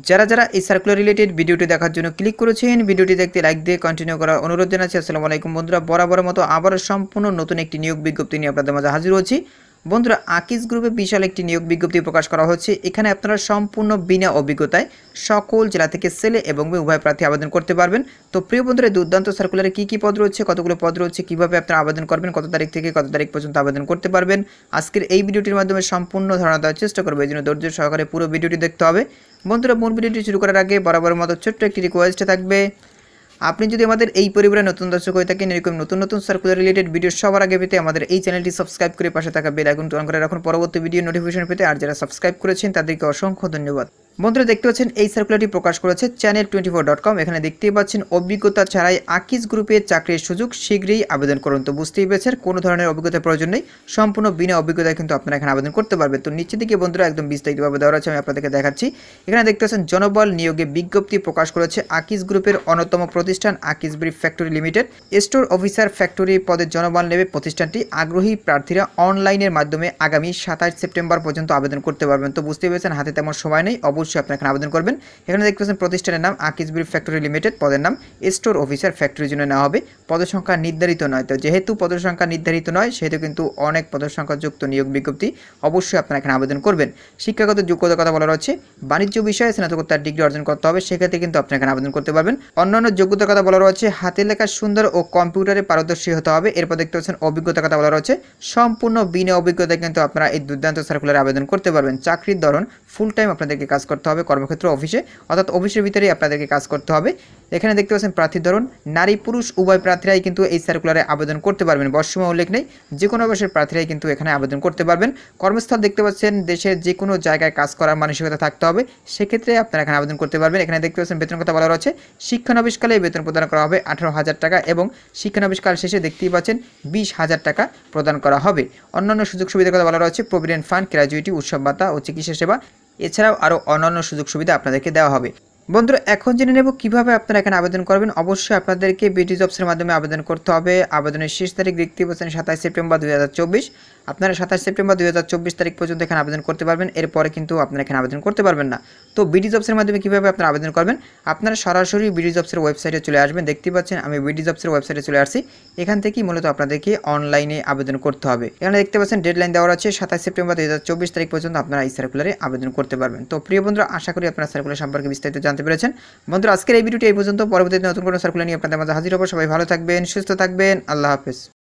যারা এই circular related ভিডিওটি দেখার জন্য ক্লিক করেছেন, ভিডিওটি দেখতে লাইক দিয়ে কন্টিনিউ করার অনুরোধ জানাচ্ছি। আসসালামু আলাইকুম বন্ধুরা, বরাবরের মতো আবারও সম্পূর্ণ নতুন একটি নিয়োগ বিজ্ঞপ্তি নিয়ে আপনাদের মাঝে হাজির হচ্ছি। বন্ধুরা, আকিজ গ্রুপে বিশাল একটি নিয়োগ বিজ্ঞপ্তি প্রকাশ করা হচ্ছে। এখানে আপনারা সম্পূর্ণ বিনা অভিজ্ঞতায় সকল জেলা থেকে ছেলে এবং মেয়ে উভয় প্রার্থী আবেদন করতে পারবেন। তো প্রিয় বন্ধুরা, দুর্দান্ত সার্কুলারে কী পদ রয়েছে, কতগুলো পদ রয়েছে, কীভাবে আপনারা আবেদন করবেন, কত তারিখ থেকে কত তারিখ পর্যন্ত আবেদন করতে পারবেন, আজকের এই ভিডিওটির মাধ্যমে সম্পূর্ণ ধারণা দেওয়ার চেষ্টা করবো। এই জন্য ধৈর্য সহকারে পুরো ভিডিওটি দেখতে হবে। বন্ধুরা, মূল ভিডিওটি শুরু করার আগে বরাবরের মতো ছোট্ট একটি রিকোয়েস্ট থাকবে, আপনি যদি আমাদের এই পরিবারে নতুন দর্শক হয়ে থাকেন, এরকম নতুন সার্কুলার রিলেটেড ভিডিও সবার আগে পেতে আমাদের এই চ্যানেলটি সাবস্ক্রাইব করে পাশে থাকা বেল আইকনটি অন করে রাখুন পরবর্তী ভিডিও নোটিফিকেশন পেতে। আর যারা সাবস্ক্রাইব করেছেন তাদেরকে অসংখ্য ধন্যবাদ। বন্ধুরা, দেখতে পাচ্ছেন এই সার্কুলারটি প্রকাশ করেছে channel24.com। এখানে দেখতেই পাচ্ছেন অভিজ্ঞতা ছাড়াই আকিজ গ্রুপে চাকরির সুযোগ, শীঘ্রই আবেদন করুন। তো বুঝতেই পেরেছেন কোনো ধরনের অভিজ্ঞতার প্রয়োজন নেই, সম্পূর্ণ বিনা অভিজ্ঞতায় কিন্তু আপনারা এখানে আবেদন করতে পারবেন। তো নিচে দিকে বন্ধুরা একদম বিস্তারিতভাবে দেওয়া আছে, আমি আপনাদেরকে দেখাচ্ছি। এখানে দেখতে পাচ্ছেন জনবল নিয়োগে বিজ্ঞপ্তি প্রকাশ করেছে আকিজ গ্রুপের অন্যতম প্রতিষ্ঠান Akij brief factory limited. Store officer factory পদে জনবল নেবে প্রতিষ্ঠানটি। আগ্রহী প্রার্থীরা অনলাইনের মাধ্যমে আগামী 27 সেপ্টেম্বর পর্যন্ত আবেদন করতে পারবেন। তো বুঝতে পেরেছেন হাতে তেমন সময় নেই, অবশ্যই আপনারা এখানে আবেদন করবেন। এখানে দেখতে পাচ্ছেন প্রতিষ্ঠানের নাম আকিজ ব্রিফ ফ্যাক্টরি লিমিটেড, পদের নাম স্টোর অফিসার ফ্যাক্টরির জন্য নেওয়া হবে। পদসংখ্যা নির্ধারিত নয়। তো যেহেতু পদসংখ্যা নির্ধারিত নয়, সেহেতু কিন্তু অনেক পদসংখ্যা যুক্ত নিয়োগ বিজ্ঞপ্তি, অবশ্যই আপনারা এখানে আবেদন করবেন। শিক্ষাগত যোগ্যতার কথা বলা রয়েছে, বাণিজ্য বিষয়ে স্নাতকোত্তর ডিগ্রি অর্জন করতে হবে, সেক্ষেত্রে কিন্তু আপনি এখানে আবেদন করতে পারবেন। অন্যান্য যোগ্যতার কথা বলা রয়েছে, হাতের লেখা সুন্দর ও কম্পিউটারে পারদর্শী হতে হবে। এরপর দেখতে পাচ্ছেন অভিজ্ঞতার কথা বলা রয়েছে, সম্পূর্ণ বিনা অভিজ্ঞতায় কিন্তু আপনারা এই দুর্দান্ত সার্কুলারে আবেদন করতে পারবেন। চাকরির ধরন ফুল টাইম আপনাদেরকে কাজ করতে হবে, কর্মক্ষেত্র অফিসে, অর্থাৎ অফিসের ভিতরেই আপনাদেরকে কাজ করতে হবে। এখানে দেখতে পাচ্ছেন প্রার্থীর ধরন নারী পুরুষ উভয় প্রার্থীরাই কিন্তু এই সার্কুলারে আবেদন করতে পারবেন। বয়সসীমা উল্লেখ নেই, যে কোনো বয়সের প্রার্থীরাই কিন্তু এখানে আবেদন করতে পারবেন। কর্মস্থল দেখতে পাচ্ছেন দেশের যে কোনো জায়গায় কাজ করার মানসিকতা থাকতে হবে, সেক্ষেত্রে আপনারা এখানে আবেদন করতে পারবেন। এখানে দেখতে পাচ্ছেন বেতন কথা বলা রয়েছে, শিক্ষানবিশকালে বেতন প্রদান করা হবে 18,000 টাকা এবং শিক্ষানবিশকাল শেষে দেখতেই পাচ্ছেন 20,000 টাকা প্রদান করা হবে। অন্যান্য সুযোগ সুবিধার কথা বলা রয়েছে, প্রভিডেন্ট ফান্ড, গ্র্যাজুইটি, উৎসব ভাতা ও চিকিৎসা সেবা, এছাড়াও আরও অন্যান্য সুযোগ সুবিধা আপনাদেরকে দেওয়া হবে। বন্ধুরা, এখন জেনে নেব কিভাবে আপনারা এখানে আবেদন করবেন। অবশ্যই আপনাদেরকে বিডি জবসের মাধ্যমে আবেদন করতে হবে। আবেদনের শেষ তারিখ দেখতে পাচ্ছেন 27 সেপ্টেম্বর 2024। আপনারা 27 সেপ্টেম্বর 2024 তারিখ পর্যন্ত এখানে আবেদন করতে পারবেন। এরপরে কিন্তু আপনারা এখানে আবেদন করতে পারবেন না। তো বিডি জবসের মাধ্যমে কীভাবে আপনারা আবেদন করবেন, আপনারা সরাসরি বিডি জবসের ওয়েবসাইটে চলে আসবেন। দেখতে পাচ্ছেন আমি বিডি জবসের ওয়েবসাইটে চলে আসছি। এখান থেকেই মূলত আপনাদেরকে অনলাইনে আবেদন করতে হবে। এখানে দেখতে পাচ্ছেন ডেডলাইন দেওয়া আছে 27 সেপ্টেম্বর 2024 তারিখ পর্যন্ত আপনারা এই সার্কুলারে আবেদন করতে পারবেন। তো প্রিয় বন্ধুরা, আশা করি আপনারা সার্কুলার সম্পর্কে বিস্তারিত জানতে পেরেছেন। বন্ধুরা, আজকের এই ভিডিওটি এই পর্যন্ত। পরবর্তীতে নতুন কোনো সার্কুলার নিয়ে আপনাদের মাঝে হাজির হবো। সবাই ভালো থাকবেন, সুস্থ থাকবেন, আল্লাহ হাফেজ।